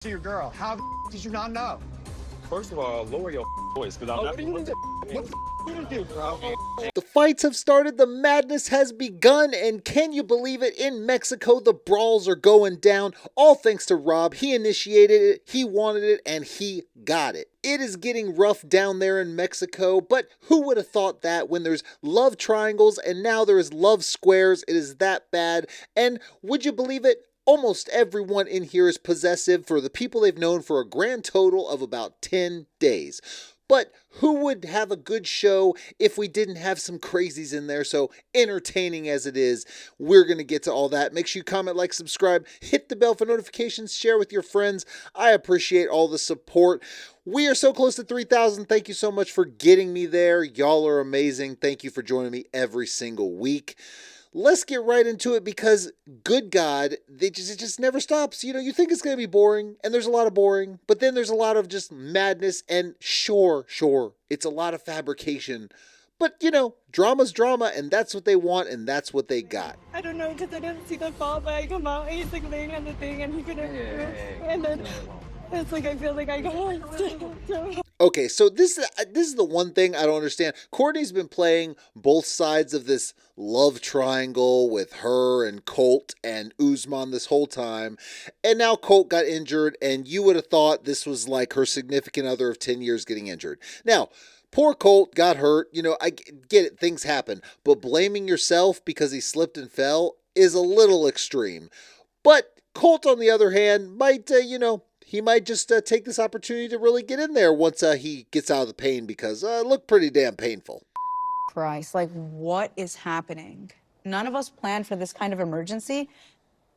to your girl. How did you not know? First of all, lower your voice, because I'm not. What you do, bro? The fights have started, the madness has begun, and can you believe it? In Mexico, the brawls are going down, all thanks to Rob. He initiated it, he wanted it, and he got it. It is getting rough down there in Mexico, but who would have thought that when there's love triangles and now there is love squares, it is that bad? And would you believe it? Almost everyone in here is possessive for the people they've known for a grand total of about 10 days. But who would have a good show if we didn't have some crazies in there? So entertaining as it is, we're going to get to all that. Make sure you comment, like, subscribe, hit the bell for notifications, share with your friends. I appreciate all the support. We are so close to 3,000. Thank you so much for getting me there. Y'all are amazing. Thank you for joining me every single week. Let's get right into it because, good God, it just never stops. You know, you think it's going to be boring, and there's a lot of boring, but then there's a lot of just madness, and sure, it's a lot of fabrication. But, you know, drama's drama, and that's what they want, and that's what they got. I don't know, because I didn't see the fall, but I come out, he's like laying on the thing, and he couldn't move. And then it's like I feel like I got Okay, so this is the one thing I don't understand. Courtney's been playing both sides of this love triangle with her and Colt and Usman this whole time. And now Colt got injured, and you would have thought this was like her significant other of 10 years getting injured. Now, poor Colt got hurt. You know, I get it, things happen. But blaming yourself because he slipped and fell is a little extreme. But Colt, on the other hand, might, he might just take this opportunity to really get in there once he gets out of the pain because it looked pretty damn painful. Christ, like, what is happening? None of us planned for this kind of emergency.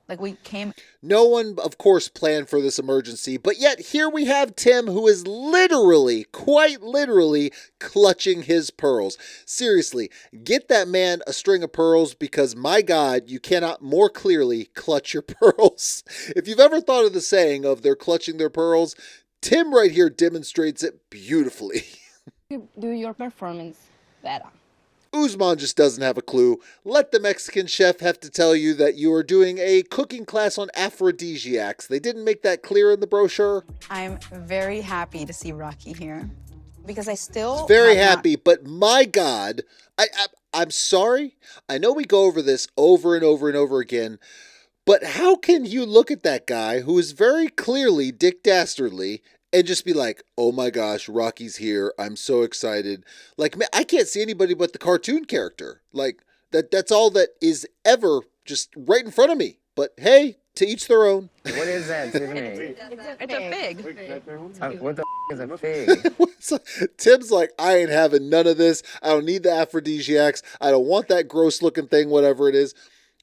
Like, we came... No one, of course, planned for this emergency, but yet here we have Tim, who is literally, quite literally, clutching his pearls. Seriously, get that man a string of pearls because, my God, you cannot more clearly clutch your pearls. If you've ever thought of the saying of they're clutching their pearls, Tim right here demonstrates it beautifully. do your performance better. Usman just doesn't have a clue. Let the Mexican chef have to tell you that you are doing a cooking class on Aphrodisiacs. They didn't make that clear in the brochure. I'm very happy to see Rocky here because I still... Very happy, but my God, I'm sorry. I know we go over this over and over and over again, but how can you look at that guy who is very clearly Dick Dastardly and just be like, oh my gosh, Rocky's here. I'm so excited. Like, man, I can't see anybody but the cartoon character. Like, that's all that is ever just right in front of me. But hey, to each their own. What is that, Tiffany? It's a fig. What the is a fig? Tim's like, I ain't having none of this. I don't need the aphrodisiacs. I don't want that gross looking thing, whatever it is.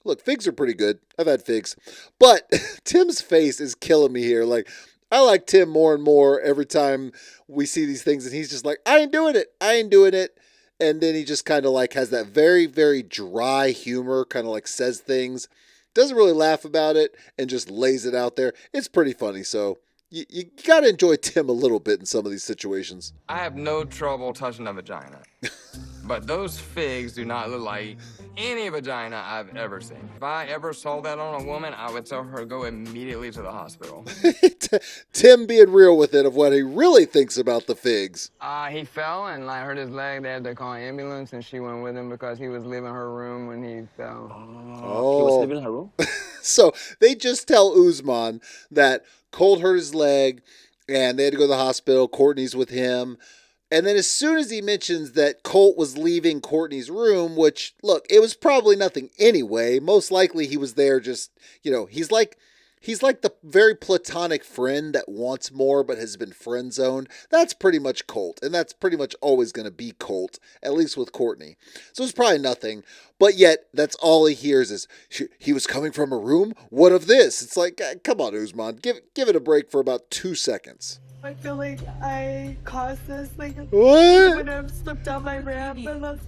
Look, figs are pretty good. I've had figs. But Tim's face is killing me here. Like, I like Tim more and more every time we see these things, and he's just like, I ain't doing it. And then he just kind of like has that very, very dry humor, kind of like says things, doesn't really laugh about it, and just lays it out there. It's pretty funny. So you got to enjoy Tim a little bit in some of these situations. I have no trouble touching a vagina. But those figs do not look like any vagina I've ever seen. If I ever saw that on a woman, I would tell her to go immediately to the hospital. Tim being real with it of what he really thinks about the figs. He fell and like hurt his leg. They had to call an ambulance, and she went with him because he was leaving her room when he fell. Oh. He was living in her room? So they just tell Usman that Colt hurt his leg and they had to go to the hospital. Courtney's with him. And then as soon as he mentions that Colt was leaving Courtney's room, which, look, it was probably nothing anyway. Most likely he was there just, he's like the very platonic friend that wants more but has been friend zoned. That's pretty much Colt. And that's pretty much always going to be Colt, at least with Courtney. So it's probably nothing. But yet, that's all he hears is, he was coming from a room? What of this? It's like, come on, Usman. Give it a break for about 2 seconds. I feel like I caused this, like, What? when I slipped off my ramp and that's...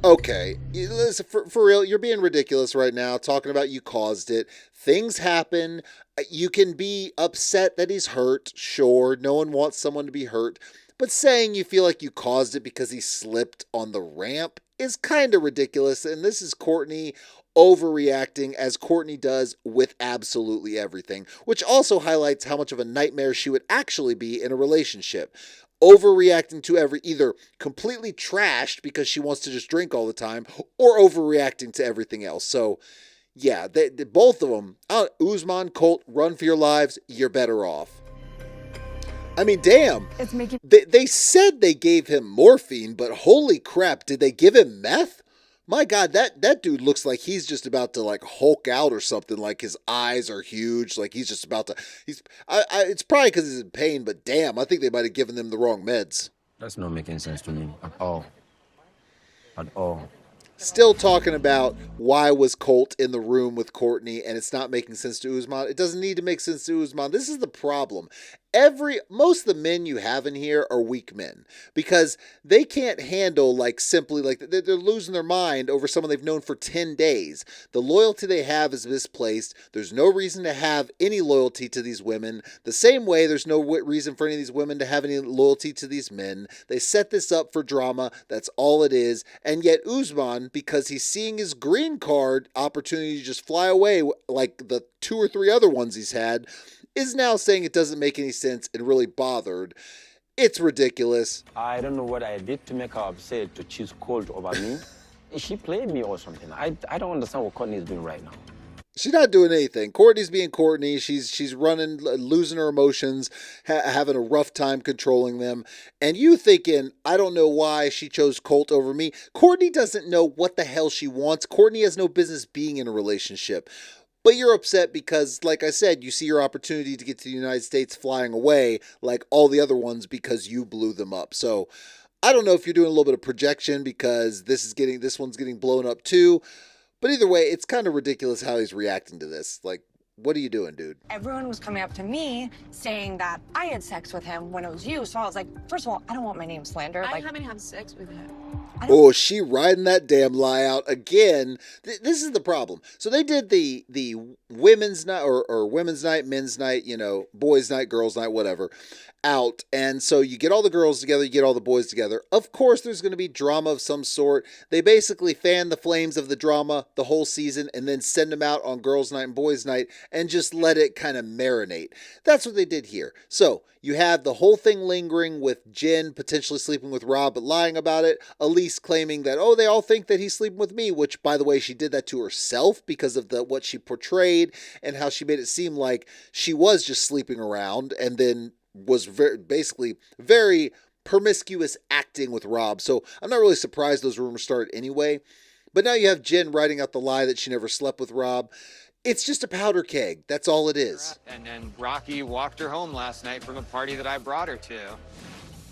Okay, listen, for real, you're being ridiculous right now, talking about you caused it. Things happen. You can be upset that he's hurt, sure. No one wants someone to be hurt. But saying you feel like you caused it because he slipped on the ramp is kind of ridiculous. And this is Courtney overreacting as Courtney does with absolutely everything, which also highlights how much of a nightmare she would actually be in a relationship. Overreacting to either completely trashed because she wants to just drink all the time, or overreacting to everything else. So, yeah, both of them, Usman, Colt, run for your lives. You're better off. I mean, damn. It's making They said they gave him morphine, but holy crap, did they give him meth? My God, that dude looks like he's just about to like Hulk out or something. Like his eyes are huge. Like he's just about to. It's probably because he's in pain, but damn, I think they might have given them the wrong meds. That's not making sense to me at all. At all. Still talking about why was Colt in the room with Courtney, and it's not making sense to Usman. It doesn't need to make sense to Usman. This is the problem. Most of the men you have in here are weak men because they can't handle simply they're losing their mind over someone they've known for 10 days. The loyalty they have is misplaced. There's no reason to have any loyalty to these women. The same way there's no reason for any of these women to have any loyalty to these men. They set this up for drama. That's all it is. And yet Usman, because he's seeing his green card opportunity to just fly away like the 2 or 3 other ones he's had, is now saying it doesn't make any sense and really bothered. It's ridiculous. I don't know what I did to make her upset to choose Colt over me. She played me or something. I don't understand what Courtney is doing right now. She's not doing anything. Courtney's being Courtney. She's running, losing her emotions, having a rough time controlling them. And you thinking, I don't know why she chose Colt over me. Courtney doesn't know what the hell she wants. Courtney has no business being in a relationship. But you're upset because, like I said, you see your opportunity to get to the United States flying away like all the other ones because you blew them up. So I don't know if you're doing a little bit of projection because this one's getting blown up too. But either way, it's kind of ridiculous how he's reacting to this. Like, what are you doing, dude? Everyone was coming up to me saying that I had sex with him when it was you. So I was like, first of all, I don't want my name slandered. I haven't had sex with him. Oh, she riding that damn lie out again. This is the problem. So they did the women's night or women's night, men's night, boys night, girls night, whatever, out. And so you get all the girls together, you get all the boys together. Of course, there's going to be drama of some sort. They basically fan the flames of the drama the whole season and then send them out on girls night and boys night and just let it kind of marinate. That's what they did here. So you have the whole thing lingering with Jen potentially sleeping with Rob, but lying about it. Elise claiming that, oh, they all think that he's sleeping with me, which, by the way, she did that to herself because of what she portrayed and how she made it seem like she was just sleeping around and then was basically very promiscuous acting with Rob. So I'm not really surprised those rumors started anyway. But now you have Jen writing out the lie that she never slept with Rob. It's just a powder keg. That's all it is. And then Rocky walked her home last night from a party that I brought her to.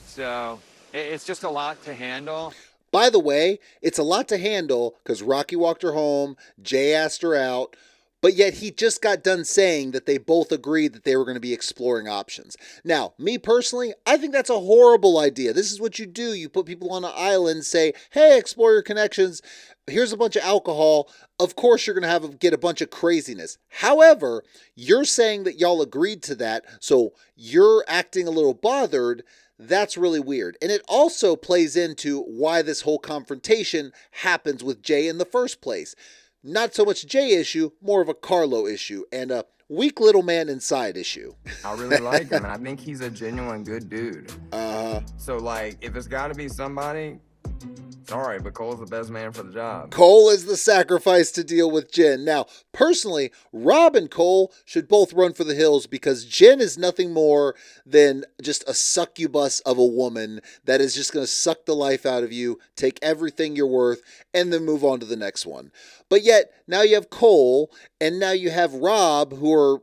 So it's just a lot to handle. By the way, it's a lot to handle because Rocky walked her home, Jay asked her out, but yet he just got done saying that they both agreed that they were going to be exploring options. Now, me personally, I think that's a horrible idea. This is what you do. You put people on an island, say, hey, explore your connections. Here's a bunch of alcohol. Of course, you're going to get a bunch of craziness. However, you're saying that y'all agreed to that, so you're acting a little bothered. That's really weird. And it also plays into why this whole confrontation happens with Jay in the first place. Not so much Jay issue, more of a Carlo issue and a weak little man inside issue. I really like him, and I think he's a genuine good dude. So, if it's got to be somebody, sorry, but Cole's the best man for the job. Cole is the sacrifice to deal with Jen. Now, personally, Rob and Cole should both run for the hills because Jen is nothing more than just a succubus of a woman that is just going to suck the life out of you, take everything you're worth, and then move on to the next one. But yet, now you have Cole, and now you have Rob, who are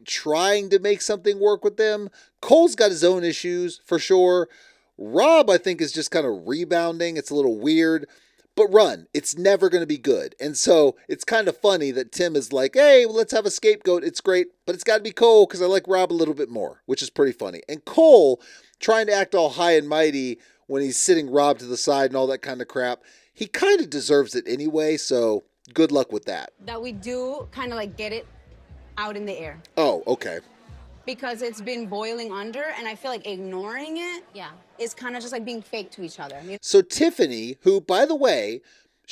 trying to make something work with them. Cole's got his own issues, for sure. Rob, I think, is just kind of rebounding. It's a little weird, but run. It's never going to be good. And so it's kind of funny that Tim is like, hey, let's have a scapegoat. It's great, but it's got to be Cole because I like Rob a little bit more, which is pretty funny. And Cole trying to act all high and mighty when he's sitting Rob to the side and all that kind of crap. He kind of deserves it anyway, so good luck with that. that we do kind of get it out in the air. Oh, okay. Because it's been boiling under, and I feel like ignoring it is kind of just like being fake to each other. So Tiffany, who, by the way,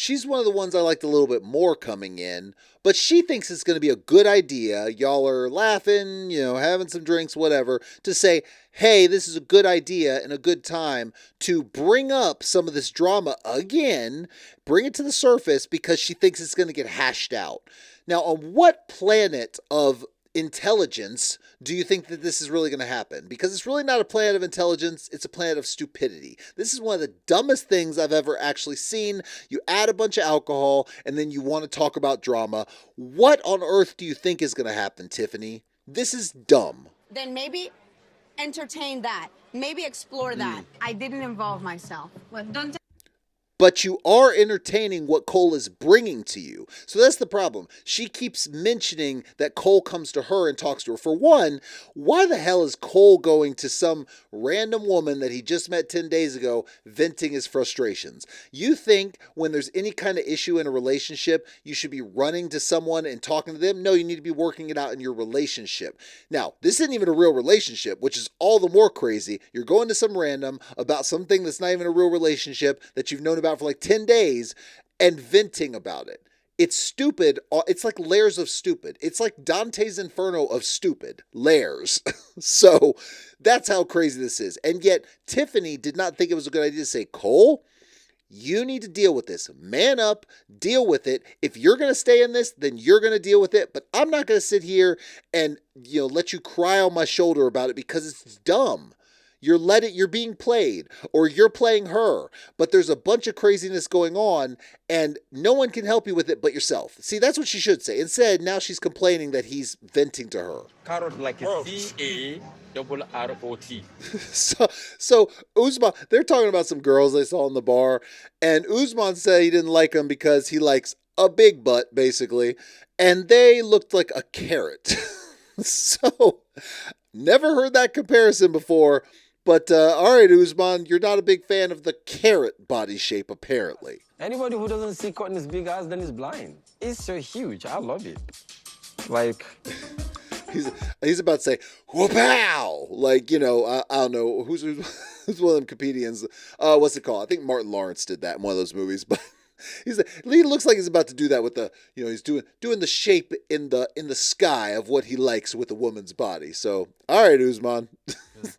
She's one of the ones I liked a little bit more coming in, but she thinks it's going to be a good idea. Y'all are laughing, having some drinks, whatever, to say, hey, this is a good idea and a good time to bring up some of this drama again, bring it to the surface because she thinks it's going to get hashed out. Now, on what planet of intelligence do you think that this is really going to happen? Because it's really not a planet of intelligence, it's a planet of stupidity. This is one of the dumbest things I've ever actually seen. You add a bunch of alcohol and then you want to talk about drama. What on earth do you think is going to happen, Tiffany? This is dumb. Then maybe entertain that. Maybe explore that. I didn't involve myself. Well, don't But you are entertaining what Cole is bringing to you. So that's the problem. She keeps mentioning that Cole comes to her and talks to her. For one, why the hell is Cole going to some random woman that he just met 10 days ago venting his frustrations? You think when there's any kind of issue in a relationship, you should be running to someone and talking to them? No, you need to be working it out in your relationship. Now, this isn't even a real relationship, which is all the more crazy. You're going to some random about something that's not even a real relationship that you've known about for like 10 days and venting about it. It's stupid. It's like layers of stupid. It's like Dante's Inferno of stupid. Layers. So that's how crazy this is. And yet Tiffany did not think it was a good idea to say, Cole, you need to deal with this. Man up, deal with it. If you're going to stay in this, then you're going to deal with it. But I'm not going to sit here and, let you cry on my shoulder about it because it's dumb. You're being played, or you're playing her, but there's a bunch of craziness going on and no one can help you with it but yourself. See, that's what she should say. Instead, now she's complaining that he's venting to her. Carrot like a C-A-R-R-O-T. So Usman, they're talking about some girls they saw in the bar, and Usman said he didn't like them because he likes a big butt, basically, and they looked like a carrot. So, never heard that comparison before. But, all right, Usman, you're not a big fan of the carrot body shape, apparently. Anybody who doesn't see Courtney's big ass, then is blind. It's so huge. I love it. Like... He's about to say, whoop-pow! Like, I don't know, who's one of them comedians? What's it called? I think Martin Lawrence did that in one of those movies, but... He looks like he's about to do that with the, he's doing the shape in the sky of what he likes with a woman's body. So, all right, Usman.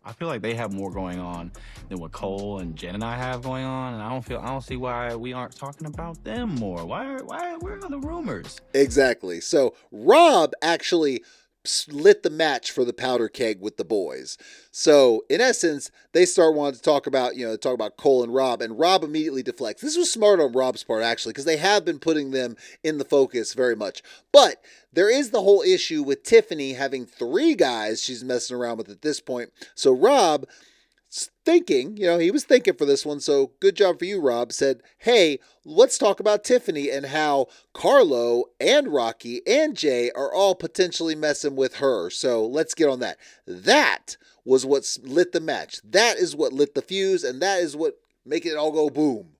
I feel like they have more going on than what Cole and Jen and I have going on, and I don't see why we aren't talking about them more. Where are the rumors? Exactly. So Rob actually lit the match for the powder keg with the boys. So in essence, they start wanting to talk about Cole and Rob immediately deflects. This was smart on Rob's part, actually, because they have been putting them in the focus very much. But there is the whole issue with Tiffany having 3 guys she's messing around with at this point. So Rob, thinking, he was thinking for this one, so good job for you, Rob, said, hey, let's talk about Tiffany and how Carlo and Rocky and Jay are all potentially messing with her. So let's get on that. That was what lit the match. That is what lit the fuse, and that is what make it all go boom.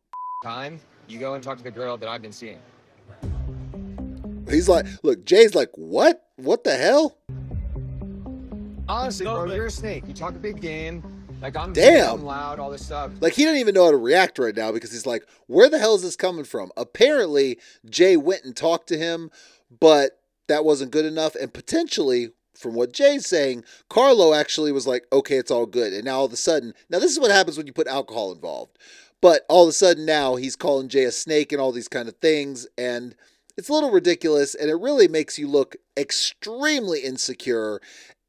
Time, you go and talk to the girl that I've been seeing. He's like, look, Jay's like, what? What the hell? Honestly, bro, you're a snake. You talk a big game. Like, I'm loud, all this stuff. Like, he doesn't even know how to react right now because he's like, where the hell is this coming from? Apparently, Jay went and talked to him, but that wasn't good enough. And potentially, from what Jay's saying, Carlo actually was like, okay, it's all good. And now all of a sudden, now this is what happens when you put alcohol involved. But all of a sudden now he's calling Jay a snake and all these kind of things. And it's a little ridiculous. And it really makes you look extremely insecure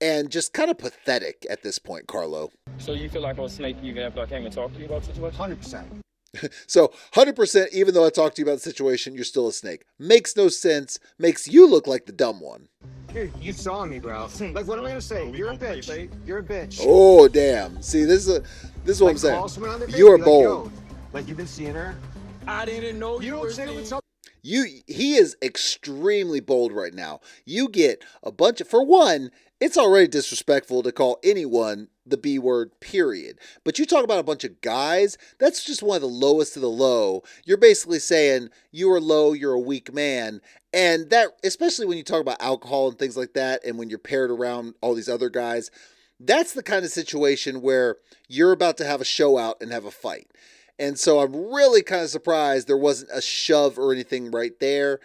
and just kind of pathetic at this point, Carlo. So you feel like I'm a snake even after I came and talked to you about the situation? 100%. So 100%, even though I talked to you about the situation, you're still a snake. Makes no sense. Makes you look like the dumb one. Dude, you saw me, bro. Like, what am I gonna say? You're a bitch. You're a bitch. Oh, damn. See, this is what I'm saying. You are bold. Like, you've been seeing her? I didn't know you were seeing her. He is extremely bold right now. You get a bunch of, for one, it's already disrespectful to call anyone the B word, period. But you talk about a bunch of guys, that's just one of the lowest of the low. You're basically saying you are low, you're a weak man. And that, especially when you talk about alcohol and things like that, and when you're paired around all these other guys, that's the kind of situation where you're about to have a show out and have a fight. And so I'm really kind of surprised there wasn't a shove or anything right there.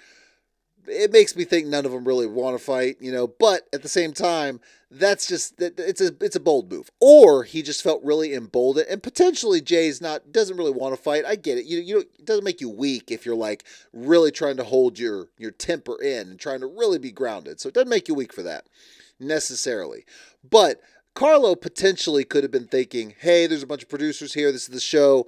It makes me think none of them really want to fight, but at the same time, that's just, it's a bold move. Or he just felt really emboldened, and potentially Jay's doesn't really want to fight. I get it. It doesn't make you weak if you're like really trying to hold your temper in and trying to really be grounded. So it doesn't make you weak for that necessarily. But Carlo potentially could have been thinking, hey, there's a bunch of producers here. This is the show.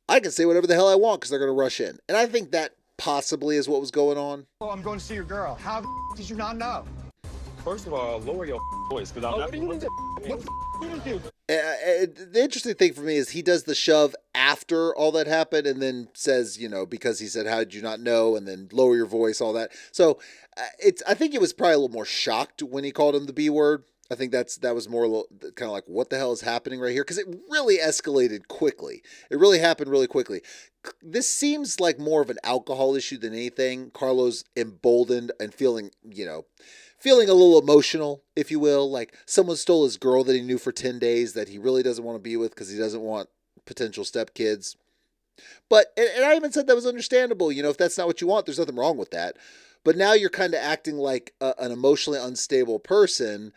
I can say whatever the hell I want because they're going to rush in. And I think that possibly is what was going on. Oh, I'm going to see your girl. How did you not know? First of all, lower your voice, because I'm not. What did you do? The interesting thing for me is he does the shove after all that happened and then says, because he said, how did you not know? And then lower your voice, all that. So I think it was probably a little more shocked when he called him the B word. I think that was more kind of like, what the hell is happening right here? Because it really escalated quickly. It really happened really quickly. This seems like more of an alcohol issue than anything. Carlo's emboldened and feeling a little emotional, if you will. Like someone stole his girl that he knew for 10 days that he really doesn't want to be with because he doesn't want potential stepkids. But, and I even said that was understandable. If that's not what you want, there's nothing wrong with that. But now you're kind of acting like an emotionally unstable person.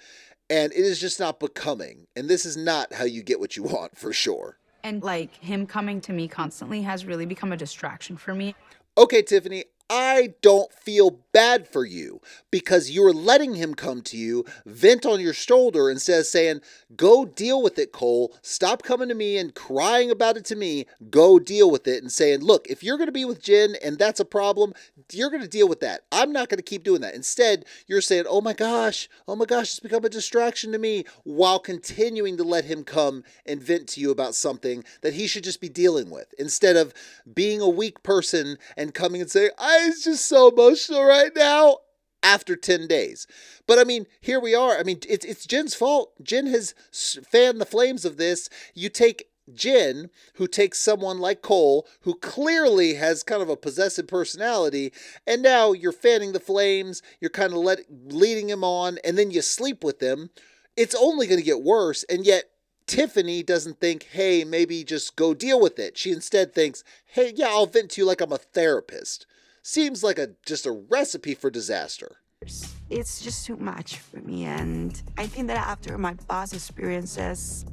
And it is just not becoming. And this is not how you get what you want, for sure. And like him coming to me constantly has really become a distraction for me. Okay, Tiffany, I don't feel bad for you because you're letting him come to you, vent on your shoulder instead of saying, go deal with it, Cole. Stop coming to me and crying about it to me. Go deal with it and saying, look, if you're going to be with Jen and that's a problem, you're going to deal with that. I'm not going to keep doing that. Instead, you're saying, oh my gosh, it's become a distraction to me, while continuing to let him come and vent to you about something that he should just be dealing with, instead of being a weak person and coming and saying, it's just so emotional right now after 10 days. But I mean, here we are. I mean, it's Jen's fault. Jen has fanned the flames of this. You take Jen, who takes someone like Cole, who clearly has kind of a possessive personality, and now you're fanning the flames, you're kind of leading him on, and then you sleep with him. It's only going to get worse, and yet Tiffany doesn't think, hey, maybe just go deal with it. She instead thinks, hey, yeah, I'll vent to you like I'm a therapist. Seems like just a recipe for disaster. It's just too much for me, and I think that after my past experiences,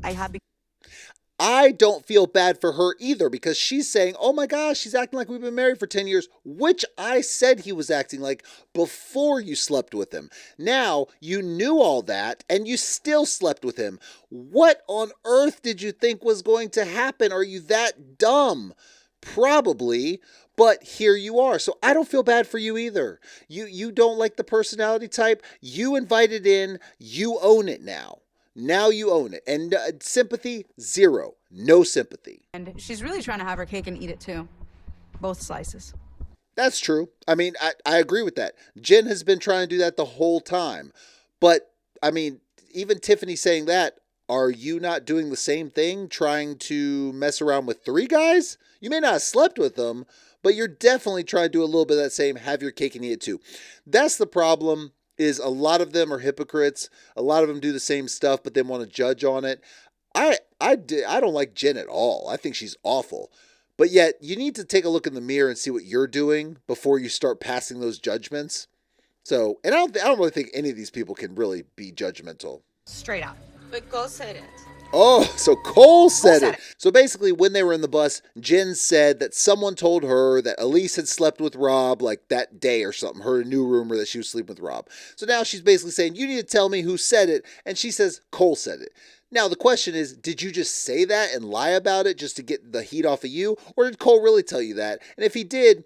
I don't feel bad for her either, because she's saying, oh my gosh, she's acting like we've been married for 10 years, which I said he was acting like before you slept with him. Now, you knew all that, and you still slept with him. What on earth did you think was going to happen? Are you that dumb? Probably, but here you are. So I don't feel bad for you either. You don't like the personality type. You invited in. You own it now. Now you own it. And sympathy, zero. No sympathy. And she's really trying to have her cake and eat it too. Both slices. That's true. I mean, I agree with that. Jen has been trying to do that the whole time. But, I mean, even Tiffany saying that, are you not doing the same thing, trying to mess around with 3 guys? You may not have slept with them, but you're definitely trying to do a little bit of that same, have your cake and eat it too. That's the problem, is a lot of them are hypocrites. A lot of them do the same stuff, but then want to judge on it. I don't like Jen at all. I think she's awful. But yet, you need to take a look in the mirror and see what you're doing before you start passing those judgments. So, and I don't really think any of these people can really be judgmental. Straight up. But Cole said it. Oh, so Cole said it. So basically, when they were in the bus, Jen said that someone told her that Elise had slept with Rob like that day or something. Heard a new rumor that she was sleeping with Rob. So now she's basically saying, you need to tell me who said it. And she says, Cole said it. Now, the question is, did you just say that and lie about it just to get the heat off of you? Or did Cole really tell you that? And if he did,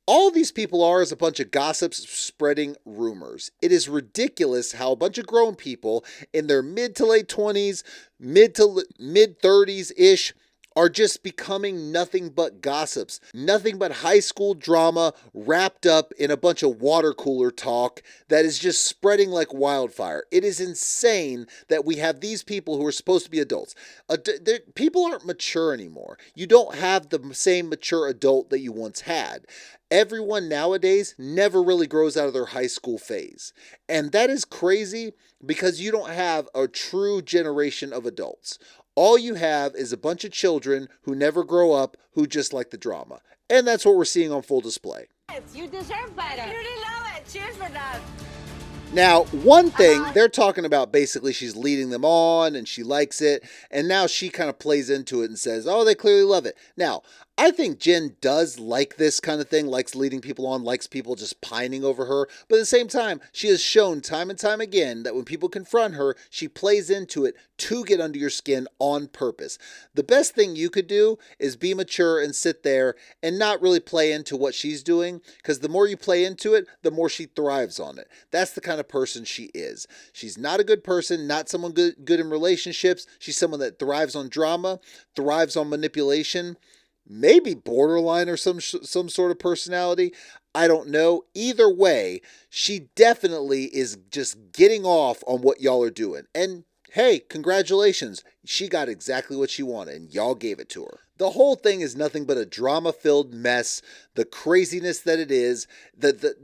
all these people are is a bunch of gossips spreading rumors. It is ridiculous how a bunch of grown people in their mid to late 20s, mid 30s-ish, are just becoming nothing but gossips. Nothing but high school drama wrapped up in a bunch of water cooler talk that is just spreading like wildfire. It is insane that we have these people who are supposed to be adults. People aren't mature anymore. You don't have the same mature adult that you once had. everyone nowadays never really grows out of their high school phase. And that is crazy because you don't have a true generation of adults. All you have is a bunch of children who never grow up, who just like the drama. And that's what we're seeing on full display. You deserve better. You really love it. Cheers for that. Now, one thing, they're talking about basically she's leading them on and she likes it. And now she kind of plays into it and says, oh, they clearly love it. Now, I think Jen does like this kind of thing, likes leading people on, likes people just pining over her. But at the same time, she has shown time and time again that when people confront her, she plays into it to get under your skin on purpose. The best thing you could do is be mature and sit there and not really play into what she's doing, because the more you play into it, the more she thrives on it. That's the kind of person she is. She's not a good person, not someone good in relationships. She's someone that thrives on drama, thrives on manipulation, maybe borderline or some sort of personality. I don't know. Either way, she definitely is just getting off on what y'all are doing. And hey, congratulations. She got exactly what she wanted, and y'all gave it to her. The whole thing is nothing but a drama-filled mess. The craziness that it is,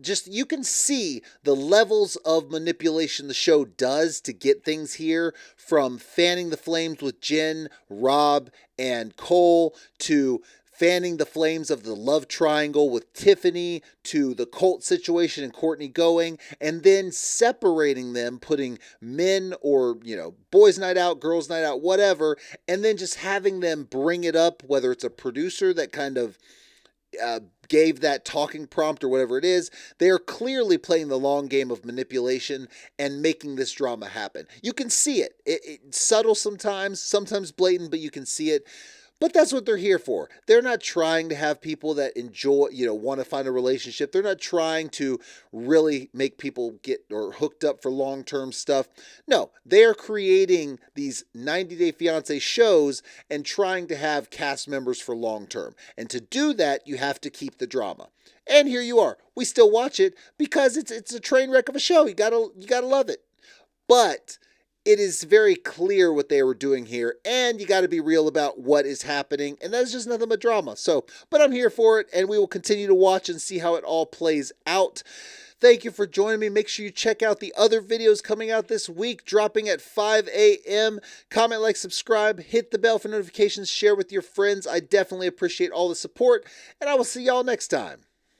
just you can see the levels of manipulation the show does to get things here, from fanning the flames with Jen, Rob, and Cole, to fanning the flames of the love triangle with Tiffany, to the Colt situation and Courtney going, and then separating them, putting men or, boys night out, girls night out, whatever, and then just having them bring it up, whether it's a producer that kind of gave that talking prompt or whatever it is. They are clearly playing the long game of manipulation and making this drama happen. You can see it. It's subtle sometimes blatant, but you can see it. But that's what they're here for. They're not trying to have people that enjoy, want to find a relationship. They're not trying to really make people get or hooked up for long-term stuff. No, they are creating these 90-Day Fiance shows and trying to have cast members for long-term. And to do that, you have to keep the drama. And here you are. We still watch it because it's a train wreck of a show. You gotta love it. But it is very clear what they were doing here, and you got to be real about what is happening, and that's just nothing but drama. But I'm here for it, and we will continue to watch and see how it all plays out. Thank you for joining me. Make sure you check out the other videos coming out this week, dropping at 5 a.m. Comment, like, subscribe, hit the bell for notifications, share with your friends. I definitely appreciate all the support, and I will see y'all next time.